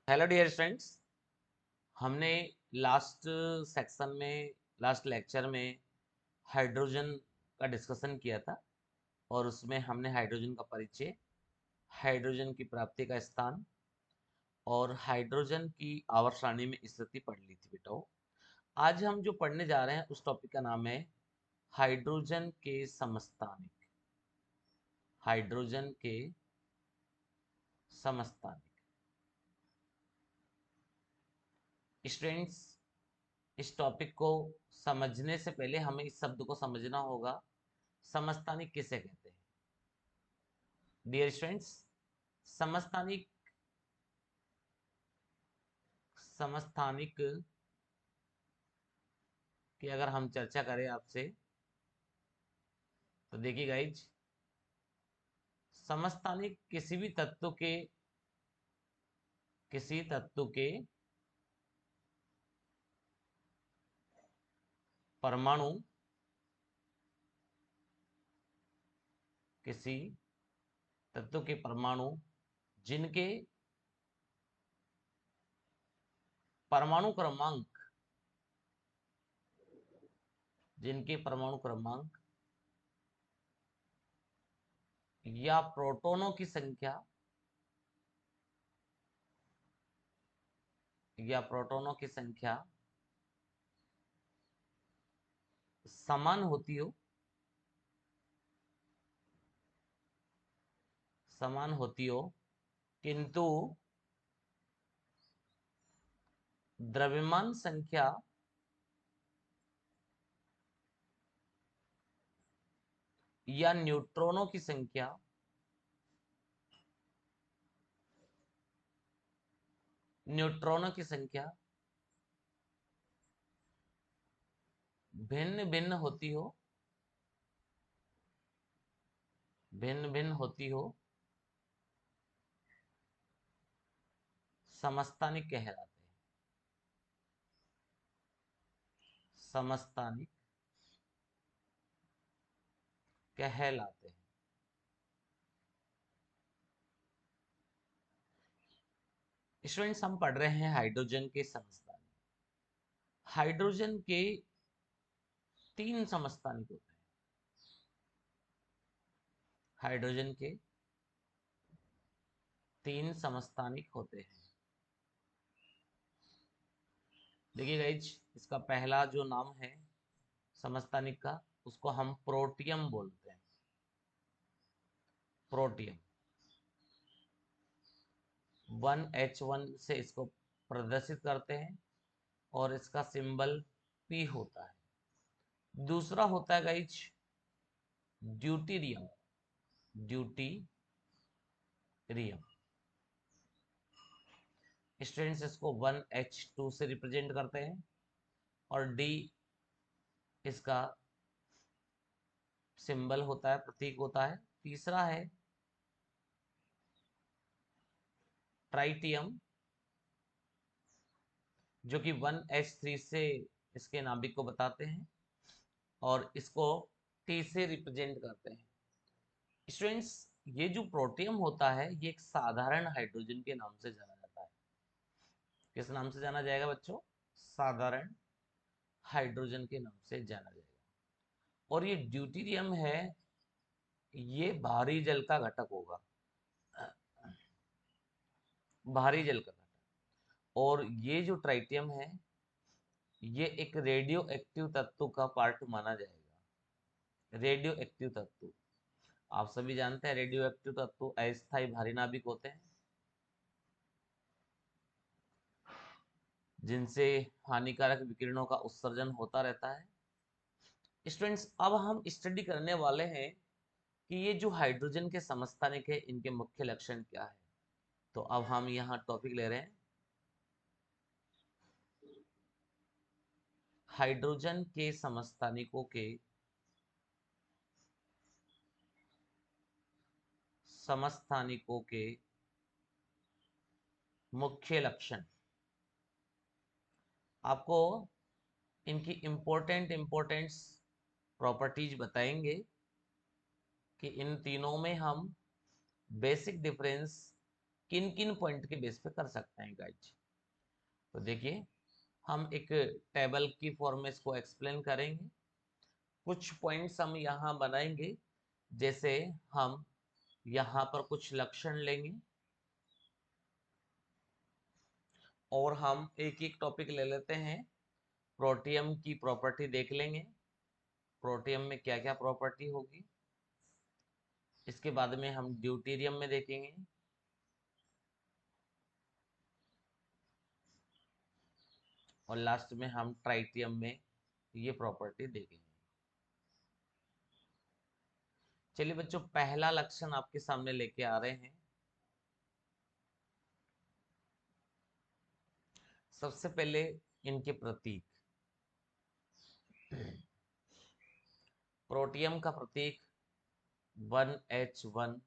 Hello dear friends. हमने last section में last lecture में हाइड्रोजन का डिस्कशन किया था और उसमें हमने हाइड्रोजन का परिचय, हाइड्रोजन की प्राप्ति का स्थान और हाइड्रोजन की आवर्त सारणी में स्थिति पढ़ ली थी बेटा। आज हम जो पढ़ने जा रहे हैं उस टॉपिक का नाम है हाइड्रोजन के समस्थानिक। हाइड्रोजन के समस्थानिक। स्टूडेंट्स, इस टॉपिक को समझने से पहले हमें इस शब्द को समझना होगा, समस्थानिक किसे कहते हैं। डियर स्टूडेंट्स, समस्थानिक समस्थानिक की अगर हम चर्चा करें आपसे तो देखिए गाइज, समस्थानिक किसी तत्व के परमाणु किसी तत्व के परमाणु जिनके परमाणु क्रमांक जिनके परमाणु क्रमांक या प्रोटॉनों की संख्या समान होती हो किंतु द्रव्यमान संख्या या न्यूट्रॉनों की संख्या भिन्न भिन्न होती हो समस्थानिक कहलाते हैं। समस्थानिक कहलाते हैं। स्टूडेंट्स, हम पढ़ रहे हैं हाइड्रोजन के समस्थानिक। हाइड्रोजन के 3 समस्थानिक होते हैं। हाइड्रोजन के 3 समस्थानिक होते हैं। देखिए गाइज, इसका पहला जो नाम है समस्थानिक का, उसको हम प्रोटियम बोलते हैं। प्रोटियम 1H1 से इसको प्रदर्शित करते हैं और इसका सिंबल P होता है। दूसरा होता है गाइज ड्यूटीरियम। ड्यूटीरियम स्टूडेंट्स इसको 1H2 से रिप्रेजेंट करते हैं और D इसका सिंबल होता है, प्रतीक होता है। तीसरा है ट्राइटियम, जो कि 1H3 से इसके नाभिक को बताते हैं और इसको T से रिप्रेजेंट करते हैं। स्टूडेंट्स, ये जो प्रोटियम होता है ये एक साधारण हाइड्रोजन के नाम से जाना जाता है। किस नाम से जाना जाएगा बच्चों? साधारण हाइड्रोजन के नाम से जाना जाएगा। और ये ड्यूटीरियम है, ये भारी जल का घटक होगा, भारी जल का घटक। और ये जो ट्राइटियम है ये एक रेडियो एक्टिव तत्व का पार्ट माना जाएगा। रेडियो एक्टिव तत्व, आप सभी जानते हैं रेडियो एक्टिव तत्व अस्थायी भारी नाभिक होते हैं जिनसे हानिकारक विकिरणों का उत्सर्जन होता रहता है। स्टूडेंट्स, अब हम स्टडी करने वाले हैं कि ये जो हाइड्रोजन के समस्थानिक है इनके मुख्य लक्षण क्या है। तो अब हम यहाँ टॉपिक ले रहे हैं हाइड्रोजन के समस्थानिकों के मुख्य लक्षण। आपको इनकी इंपॉर्टेंट्स प्रॉपर्टीज बताएंगे कि इन तीनों में हम बेसिक डिफरेंस किन किन पॉइंट के बेस पे कर सकते हैं गाइज। तो देखिए, हम एक टेबल की फॉर्म में इसको एक्सप्लेन करेंगे। कुछ पॉइंट्स हम यहाँ बनाएंगे, जैसे हम यहाँ पर कुछ लक्षण लेंगे और हम एक एक टॉपिक ले लेते हैं। प्रोटियम की प्रॉपर्टी देख लेंगे, प्रोटियम में क्या क्या प्रॉपर्टी होगी। इसके बाद में हम ड्यूटेरियम में देखेंगे, और लास्ट में हम ट्राइटियम में ये प्रॉपर्टी देखेंगे। चलिए बच्चों, पहला लक्षण आपके सामने लेके आ रहे हैं। सबसे पहले इनके प्रतीक। प्रोटियम का प्रतीक 1H1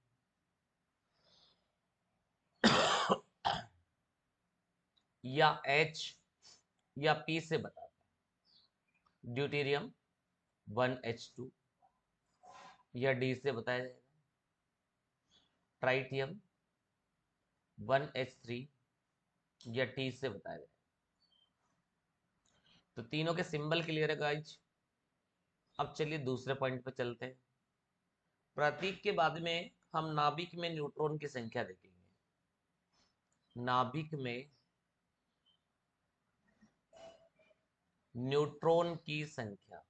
या H या P से बताते हैं। ड्यूटेरियम 1H2 या D से बताया जाएगा। ट्राइटियम 1H3 या T से बताया जाएगा। तो तीनों के सिंबल क्लियर है गाइज। अब चलिए दूसरे पॉइंट पे चलते हैं। प्रतीक के बाद में हम नाभिक में न्यूट्रॉन की संख्या देखेंगे। नाभिक में न्यूट्रॉन की संख्या।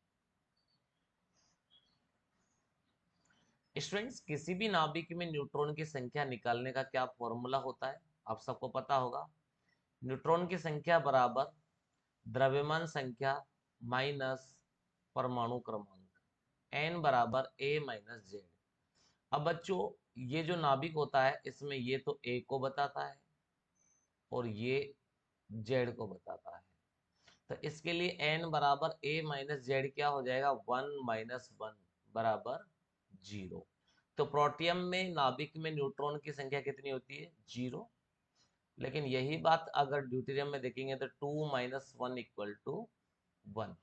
स्टूडेंट्स, किसी भी नाभिक में न्यूट्रॉन की संख्या निकालने का क्या फॉर्मूला होता है, आप सबको पता होगा। न्यूट्रॉन की संख्या बराबर द्रव्यमान संख्या माइनस परमाणु क्रमांक, n बराबर a माइनस जेड। अब बच्चों, ये जो नाभिक होता है इसमें ये तो a को बताता है और ये z को बताता है। तो इसके लिए n बराबर a माइनस जेड क्या हो जाएगा, 1 - 1 बराबर 0। तो प्रोटियम में नाभिक में न्यूट्रॉन की संख्या कितनी होती है, 0। लेकिन यही बात अगर ड्यूटेरियम में देखेंगे तो 2 - 1 = 1।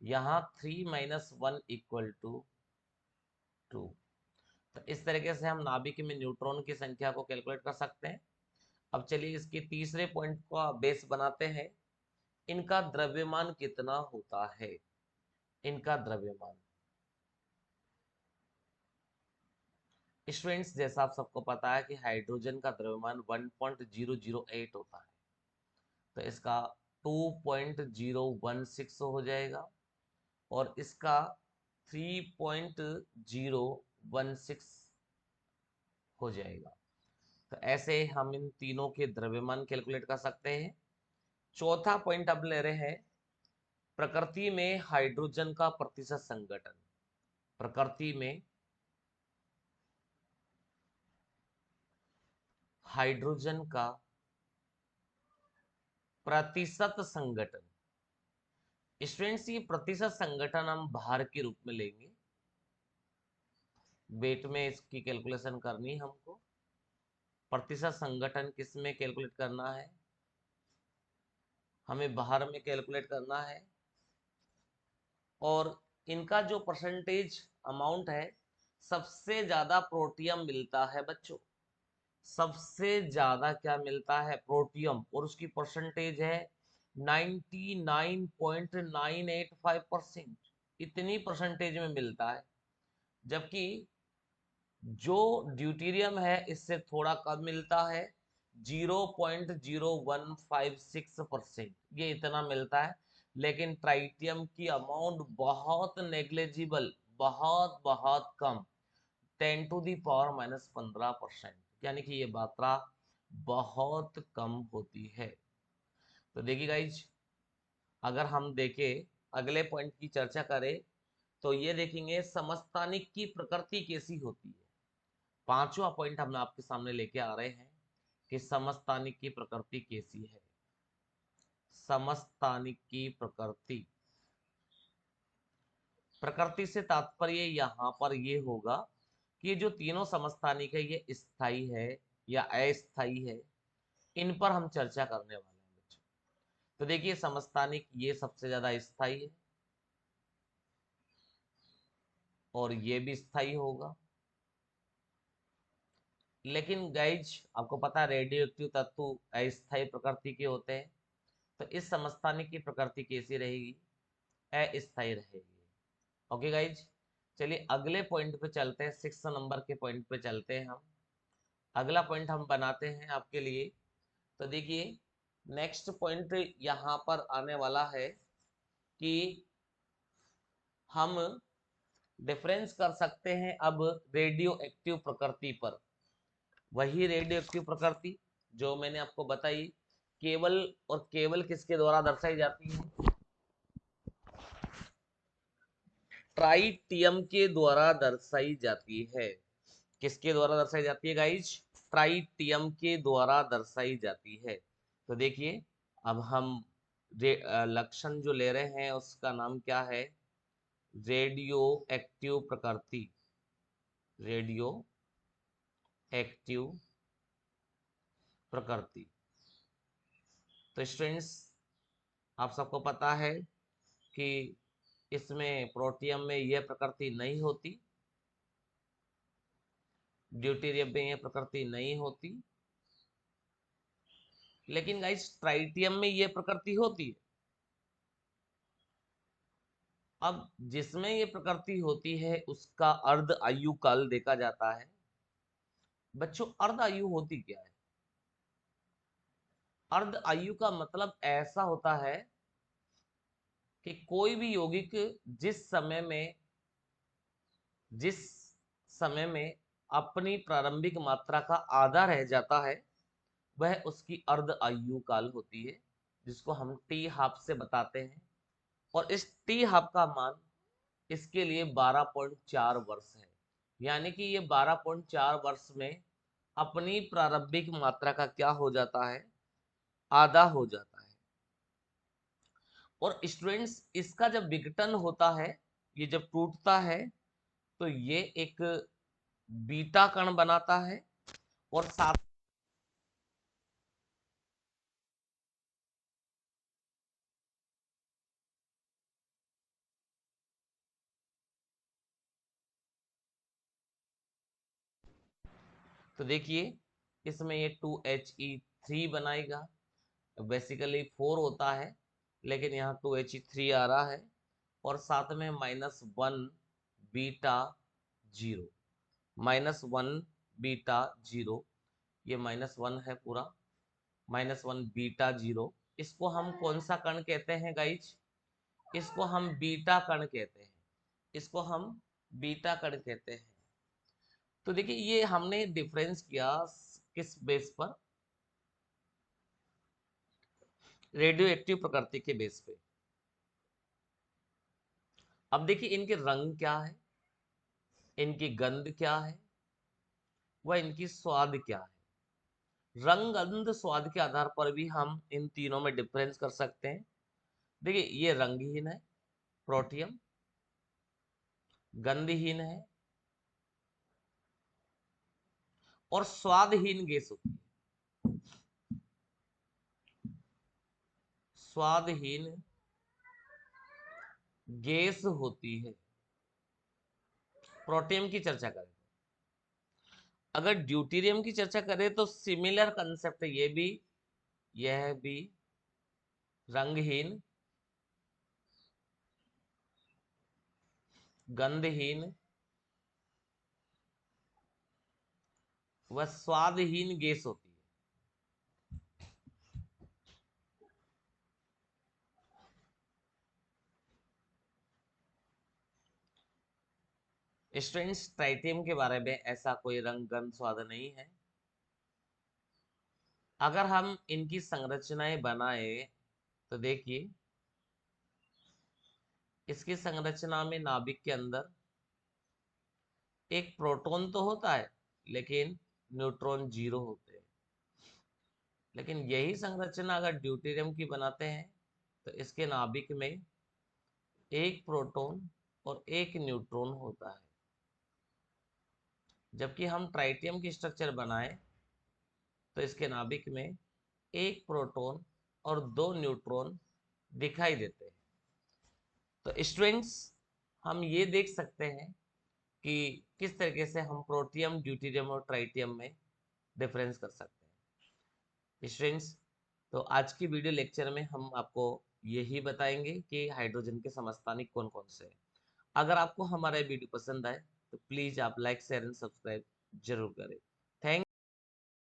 यहाँ 3 - 1 = 2। तो इस तरीके से हम नाभिक में न्यूट्रॉन की संख्या को कैलकुलेट कर सकते हैं। अब चलिए इसके तीसरे पॉइंट का बेस बनाते हैं। इनका द्रव्यमान कितना होता है, इनका द्रव्यमान। स्टूडेंट्स, जैसा आप सबको पता है कि हाइड्रोजन का द्रव्यमान 1.008 होता है, तो इसका 2.016 हो जाएगा और इसका 3.016 हो जाएगा। तो ऐसे हम इन तीनों के द्रव्यमान कैलकुलेट कर सकते हैं। चौथा पॉइंट अब ले रहे हैं, प्रकृति में हाइड्रोजन का प्रतिशत संघटन। प्रकृति में हाइड्रोजन का प्रतिशत संघटन। स्टूडेंट्स, ये प्रतिशत संघटन हम भार के रूप में लेंगे। वेट में इसकी कैलकुलेशन करनी है हमको। प्रतिशत संघटन किस में कैलकुलेट करना है, हमें बाहर में कैलकुलेट करना है। और इनका जो परसेंटेज अमाउंट है, सबसे ज्यादा प्रोटियम मिलता है बच्चों। सबसे ज्यादा क्या मिलता है, प्रोटियम, और उसकी परसेंटेज है 99.985%। इतनी परसेंटेज में मिलता है। जबकि जो ड्यूटेरियम है इससे थोड़ा कम मिलता है, 0.0156%, ये इतना मिलता है। लेकिन ट्राइटियम की अमाउंट बहुत नेग्लेजिबल, बहुत बहुत कम, 10⁻⁻15%, यानी कि ये मात्रा बहुत कम होती है। तो देखिए गाइज, अगर हम देखें अगले पॉइंट की चर्चा करें तो ये देखेंगे समस्थानिक की प्रकृति कैसी होती है। पांचवा पॉइंट हम आपके सामने लेके आ रहे हैं कि समस्थानिक की प्रकृति कैसी है। समस्थानिक की प्रकृति, प्रकृति से तात्पर्य यहाँ पर ये होगा कि ये जो तीनों समस्थानिक है ये स्थायी है या अस्थायी है, इन पर हम चर्चा करने वाले हैं बच्चों। तो देखिए, समस्थानिक ये सबसे ज्यादा स्थायी है और ये भी स्थायी होगा। लेकिन गाइज आपको पता है रेडियो एक्टिव तत्व अस्थायी प्रकृति के होते हैं, तो इस समस्थानिक की प्रकृति कैसी रहेगी? अस्थायी रहेगी। ओके गाइज, चलिए अगले पॉइंट पे चलते हैं, 6 नंबर के पॉइंट पे चलते हैं हम। अगला पॉइंट हम बनाते हैं आपके लिए। तो देखिए नेक्स्ट पॉइंट यहाँ पर आने वाला है कि हम डिफरेंस कर सकते हैं अब रेडियो एक्टिव प्रकृति पर। वही रेडियो एक्टिव प्रकृति जो मैंने आपको बताई, केवल और केवल किसके द्वारा दर्शाई जाती है? ट्राइटियम के द्वारा दर्शाई जाती है। किसके द्वारा दर्शाई जाती है गाइज? ट्राइटियम के द्वारा दर्शाई जाती है। तो देखिए अब हम लक्षण जो ले रहे हैं उसका नाम क्या है? रेडियो एक्टिव प्रकृति। रेडियो एक्टिव प्रकृति। तो स्टूडेंट्स आप सबको पता है कि इसमें प्रोटियम में यह प्रकृति नहीं होती, ड्यूटेरियम में यह प्रकृति नहीं होती, लेकिन गाइस ट्राइटियम में यह प्रकृति होती है। अब जिसमें ये प्रकृति होती है उसका अर्ध आयु काल देखा जाता है। बच्चों अर्ध आयु होती क्या है? अर्ध आयु का मतलब ऐसा होता है कि कोई भी यौगिक जिस समय में अपनी प्रारंभिक मात्रा का आधा रह जाता है वह उसकी अर्ध आयु काल होती है, जिसको हम टी हाफ से बताते हैं। और इस टी हाफ का मान इसके लिए 12.4 वर्ष है। यानी कि ये 12.4 वर्ष में अपनी प्रारंभिक मात्रा का क्या हो जाता है? आधा हो जाता है। और स्टूडेंट्स इसका जब विघटन होता है, ये जब टूटता है तो ये एक बीटा कण बनाता है और साथ तो देखिए इसमें ये 2He3 बनाएगा। बेसिकली 4 होता है लेकिन यहाँ 2He3 आ रहा है और साथ में -1 बीटा 0, -1 बीटा 0, ये -1 है पूरा, -1 बीटा 0। इसको हम कौन सा कण कहते हैं गाइज? इसको हम बीटा कण कहते हैं। इसको हम बीटा कण कहते हैं। तो देखिए ये हमने डिफरेंस किया किस बेस पर? रेडियो एक्टिव प्रकृति के बेस पे। अब देखिए इनके रंग क्या है, इनकी गंध क्या है, वह इनकी स्वाद क्या है। रंग गंध स्वाद के आधार पर भी हम इन तीनों में डिफरेंस कर सकते हैं। देखिए ये रंगहीन है प्रोटियम, गंधहीन है और स्वादहीन गैस होती है। स्वादहीन गैस होती है। प्रोटियम की चर्चा करें, अगर ड्यूटेरियम की चर्चा करें तो सिमिलर कंसेप्ट है, ये भी यह भी रंगहीन, गंधहीन व स्वादहीन गैस होती है। स्टूडेंट्स ट्राइटियम के बारे में ऐसा कोई रंग गंध स्वाद नहीं है। अगर हम इनकी संरचनाएं बनाए तो देखिए इसकी संरचना में नाभिक के अंदर एक प्रोटॉन तो होता है लेकिन न्यूट्रॉन 0 होते हैं। लेकिन यही संरचना अगर ड्यूटेरियम की बनाते हैं तो इसके नाभिक में एक प्रोटॉन और एक न्यूट्रॉन होता है। जबकि हम ट्राइटियम की स्ट्रक्चर बनाएं तो इसके नाभिक में एक प्रोटॉन और 2 न्यूट्रॉन दिखाई देते हैं। तो स्टूडेंट्स हम ये देख सकते हैं कि किस तरीके से हम प्रोटियम, ड्यूटेरियम और ट्राइटियम में डिफरेंस कर सकते हैं स्टूडेंट्स। तो आज की वीडियो लेक्चर में हम आपको यही बताएंगे कि हाइड्रोजन के समस्थानिक कौन कौन से हैं। अगर आपको हमारा वीडियो पसंद आए तो प्लीज़ आप लाइक शेयर एंड सब्सक्राइब जरूर करें।